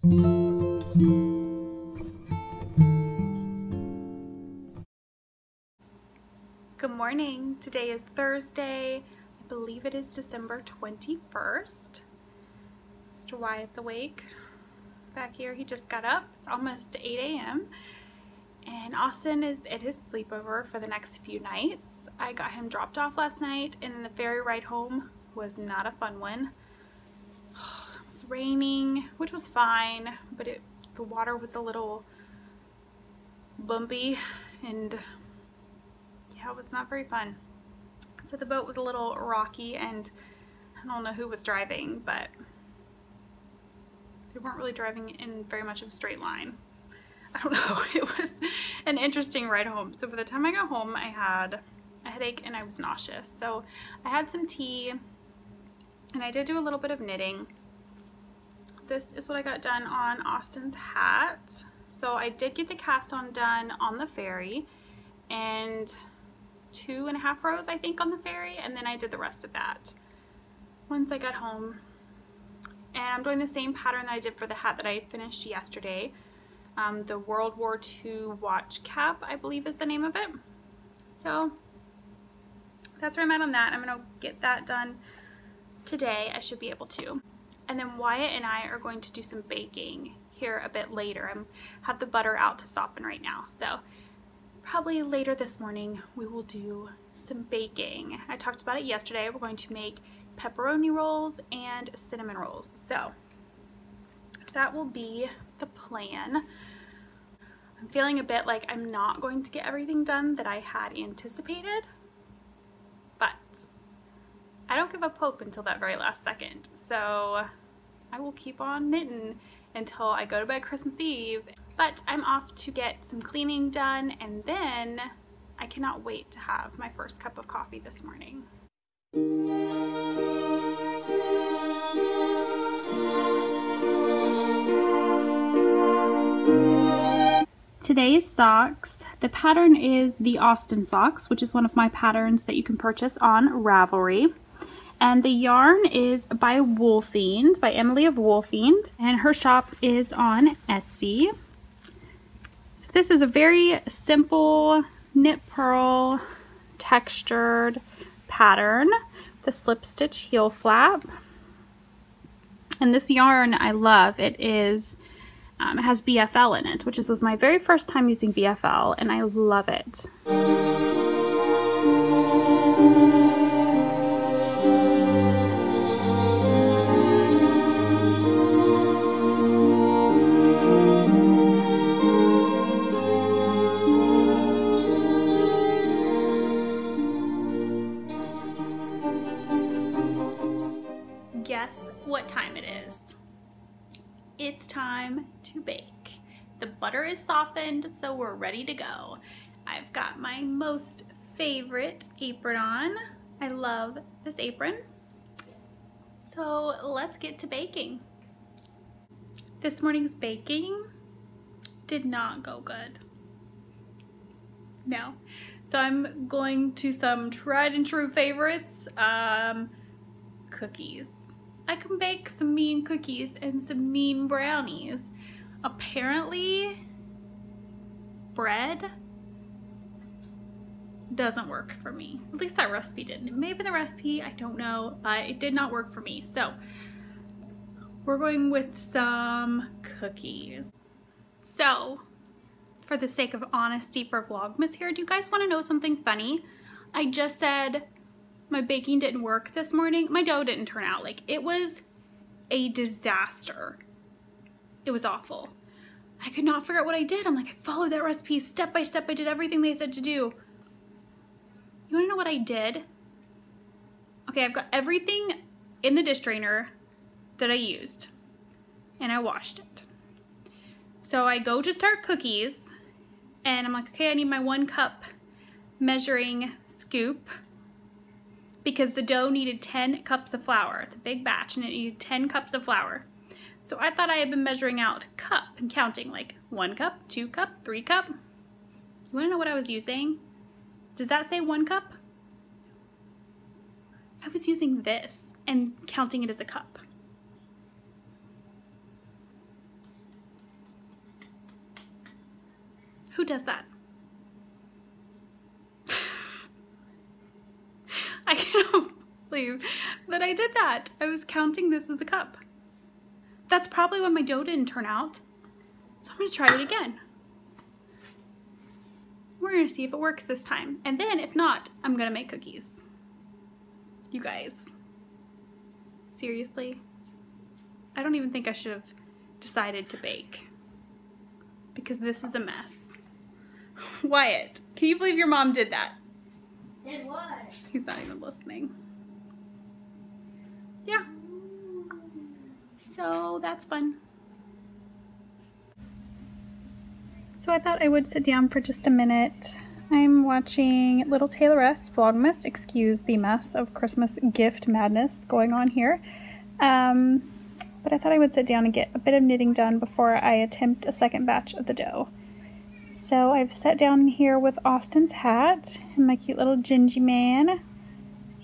Good morning. Today is Thursday. I believe it is December 21st. Mr. Wyatt's awake back here. He just got up. It's almost 8 a.m. and Austin is at his sleepover for the next few nights. I got him dropped off last night and the ferry ride home was not a fun one. It was raining, which was fine, but the water was a little bumpy and yeah, it was not very fun. So the boat was a little rocky and I don't know who was driving, but they weren't really driving in very much of a straight line. I don't know. It was an interesting ride home. So by the time I got home, I had a headache and I was nauseous. So I had some tea and I did do a little bit of knitting. This is what I got done on Austin's hat. So I did get the cast on done on the ferry and 2.5 rows I think on the ferry, and then I did the rest of that once I got home. And I'm doing the same pattern that I did for the hat that I finished yesterday. The World War II watch cap, I believe is the name of it. So that's where I'm at on that. I'm gonna get that done today. I should be able to. And then Wyatt and I are going to do some baking here a bit later. I have the butter out to soften right now, so probably later this morning we will do some baking. I talked about it yesterday. We're going to make pepperoni rolls and cinnamon rolls. So that will be the plan. I'm feeling a bit like I'm not going to get everything done that I had anticipated, but I don't give up hope until that very last second. So I will keep on knitting until I go to bed Christmas Eve. But I'm off to get some cleaning done, and then I cannot wait to have my first cup of coffee this morning. Today's socks, the pattern is the Austin socks, which is one of my patterns that you can purchase on Ravelry. And the yarn is by Woolfiend, by Emily of Woolfiend, and her shop is on Etsy. So this is a very simple knit purl textured pattern, the slip stitch heel flap. And this yarn I love. It is, it has BFL in it, which was my very first time using BFL, and I love it. Guess what time it is? It's time to bake. The butter is softened, so we're ready to go. I've got my most favorite apron on. I love this apron. So let's get to baking. This morning's baking did not go good. No. So I'm going to some tried and true favorites, cookies. I can bake some mean cookies and some mean brownies. Apparently, bread doesn't work for me. At least that recipe didn't. Maybe the recipe, I don't know, but it did not work for me. So we're going with some cookies. So for the sake of honesty for Vlogmas here, do you guys want to know something funny? I just said my baking didn't work this morning. My dough didn't turn out. Like, it was a disaster. It was awful. I could not figure out what I did. I'm like, I followed that recipe step by step. I did everything they said to do. You wanna know what I did? Okay, I've got everything in the dish drainer that I used, and I washed it. So I go to start cookies, and I'm like, okay, I need my 1 cup measuring scoop, because the dough needed 10 cups of flour. It's a big batch and it needed 10 cups of flour. So I thought I had been measuring out cup and counting, like 1 cup, 2 cup, 3 cup. You wanna know what I was using? Does that say 1 cup? I was using this and counting it as a cup. Who does that? I can't believe that I did that. I was counting this as a cup. That's probably why my dough didn't turn out. So I'm gonna try it again. We're gonna see if it works this time. And then if not, I'm gonna make cookies. You guys, seriously? I don't even think I should have decided to bake because this is a mess. Wyatt, can you believe your mom did that? Did what? He's not even listening. Yeah. So that's fun. So I thought I would sit down for just a minute. I'm watching Little Tayloress Vlogmas. Excuse the mess of Christmas gift madness going on here. But I thought I would sit down and get a bit of knitting done before I attempt a second batch of the dough. So I've sat down here with Austin's hat and my cute little Gingy man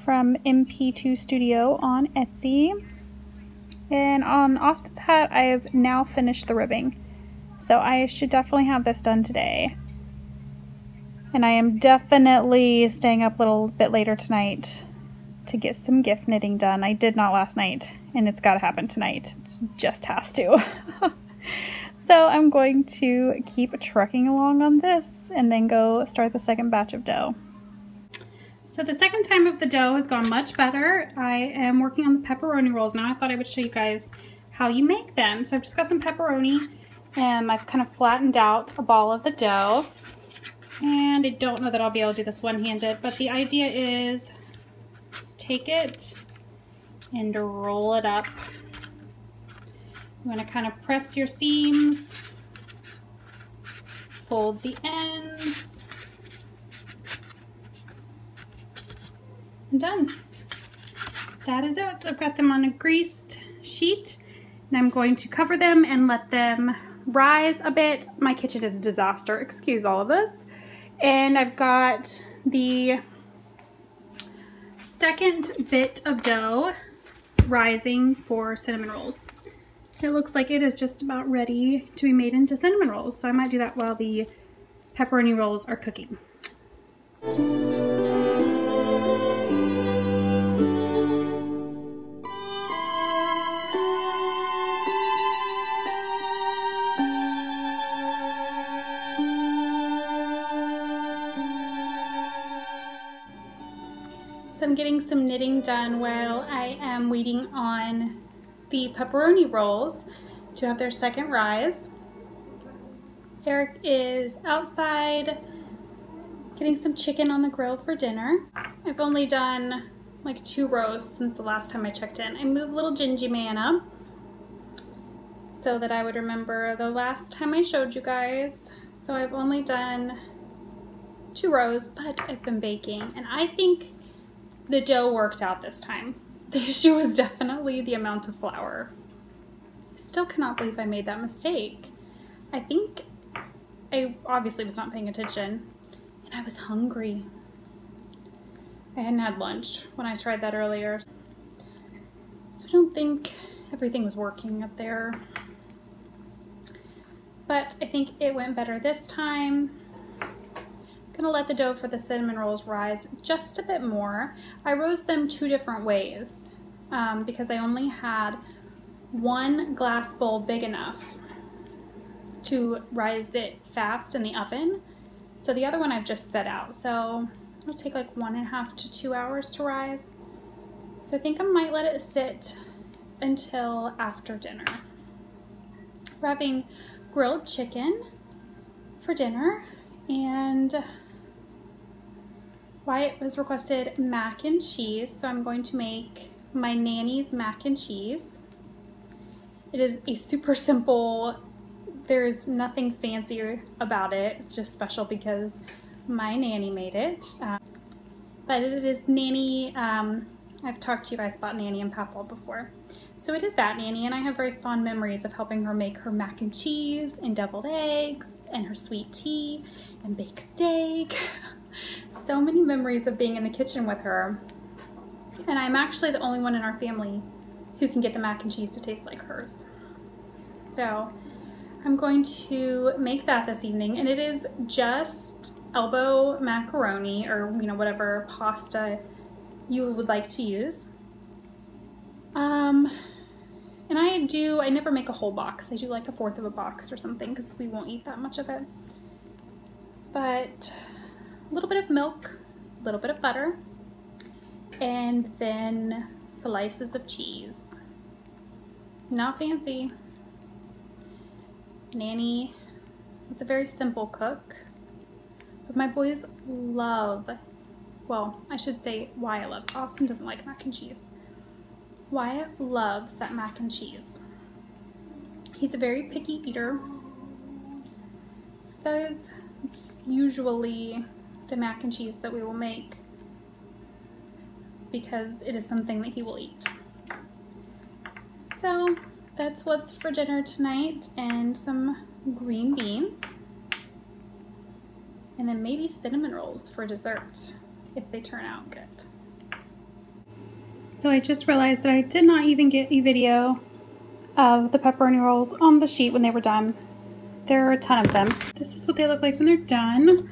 from MP2 Studio on Etsy. And on Austin's hat, I have now finished the ribbing. So I should definitely have this done today. And I am definitely staying up a little bit later tonight to get some gift knitting done. I did not last night, and it's got to happen tonight. It just has to. So I'm going to keep trucking along on this and then go start the second batch of dough. So the second time of the dough has gone much better. I am working on the pepperoni rolls now. I thought I would show you guys how you make them. So I've just got some pepperoni and I've kind of flattened out a ball of the dough. And I don't know that I'll be able to do this one-handed, but the idea is just take it and roll it up. You want to kind of press your seams, fold the ends, and done. That is it. I've got them on a greased sheet, and I'm going to cover them and let them rise a bit. My kitchen is a disaster, excuse all of this. And I've got the second bit of dough rising for cinnamon rolls. It looks like it is just about ready to be made into cinnamon rolls, so I might do that while the pepperoni rolls are cooking. So I'm getting some knitting done while I am waiting on the pepperoni rolls to have their second rise. Eric is outside getting some chicken on the grill for dinner. I've only done like 2 rows since the last time I checked in. I moved little Gingy man up so that I would remember the last time I showed you guys. So I've only done 2 rows, but I've been baking and I think the dough worked out this time. The issue was definitely the amount of flour. I still cannot believe I made that mistake. I think I obviously was not paying attention and I was hungry. I hadn't had lunch when I tried that earlier. So I don't think everything was working up there. But I think it went better this time. I'm gonna let the dough for the cinnamon rolls rise just a bit more. I rose them 2 different ways because I only had 1 glass bowl big enough to rise it fast in the oven. So the other one I've just set out. So it'll take like 1.5 to 2 hours to rise. So I think I might let it sit until after dinner. We're having grilled chicken for dinner, and Wyatt was requested mac and cheese, so I'm going to make my Nanny's mac and cheese. It is a super simple, there's nothing fancy about it. It's just special because my nanny made it. But it is Nanny, I've talked to you guys about Nanny and Papal before. So it is that Nanny, and I have very fond memories of helping her make her mac and cheese and deviled eggs and her sweet tea and baked steak. So many memories of being in the kitchen with her. And I'm actually the only one in our family who can get the mac and cheese to taste like hers. So I'm going to make that this evening, and it is just elbow macaroni, or whatever pasta you would like to use. And I never make a whole box. I do like 1/4 of a box or something because we won't eat that much of it. But a little bit of milk, a little bit of butter, and then slices of cheese. Not fancy. Nanny is a very simple cook, but my boys love, well, I should say Wyatt loves. Austin doesn't like mac and cheese. Wyatt loves that mac and cheese. He's a very picky eater. So that is usually the mac and cheese that we will make because it is something that he will eat. So that's what's for dinner tonight, and some green beans, and then maybe cinnamon rolls for dessert if they turn out good. So I just realized that I did not even get a video of the pepperoni rolls on the sheet when they were done. There are a ton of them. This is what they look like when they're done.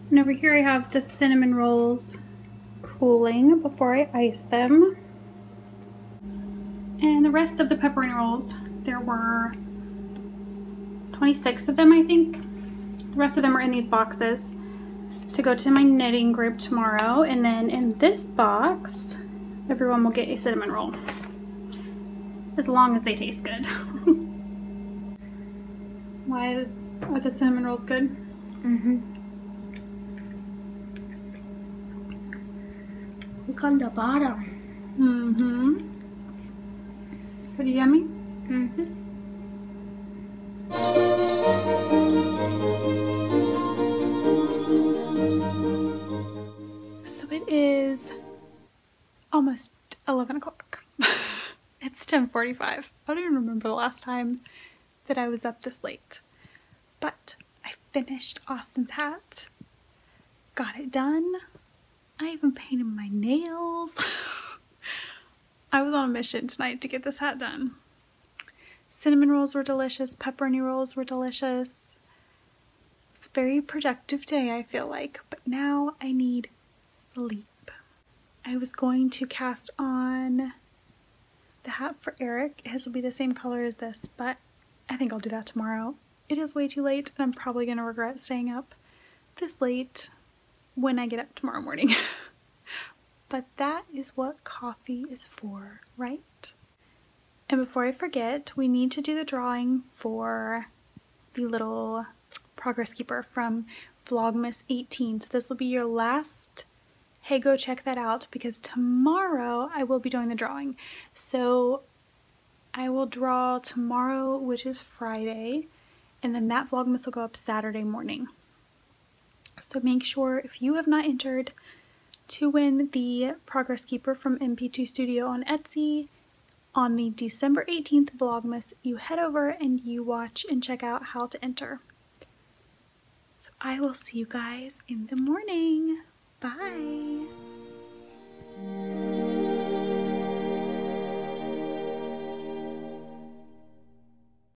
And over here I have the cinnamon rolls cooling before I ice them. And the rest of the pepperoni rolls, there were 26 of them, I think. The rest of them are in these boxes to go to my knitting group tomorrow. And then in this box, everyone will get a cinnamon roll, as long as they taste good. Are the cinnamon rolls good? Mm-hmm. Look on the bottom. Mm-hmm. Pretty yummy? Mm-hmm. So it is almost 11 o'clock. It's 10:45. I don't even remember the last time that I was up this late. But I finished Austin's hat. Got it done. I even painted my nails. I was on a mission tonight to get this hat done. Cinnamon rolls were delicious. Pepperoni rolls were delicious. It was a very productive day, I feel like. But now I need sleep. I was going to cast on the hat for Eric. His will be the same color as this, but I think I'll do that tomorrow. It is way too late, and I'm probably going to regret staying up this late when I get up tomorrow morning. But that is what coffee is for, right? And before I forget, we need to do the drawing for the little progress keeper from Vlogmas 18. So this will be your last, hey, go check that out, because tomorrow I will be doing the drawing. So I will draw tomorrow, which is Friday, and then that Vlogmas will go up Saturday morning. So make sure, if you have not entered to win the Progress Keeper from MP2 Studio on Etsy on the December 18th Vlogmas, you head over and you watch and check out how to enter. So I will see you guys in the morning. Bye!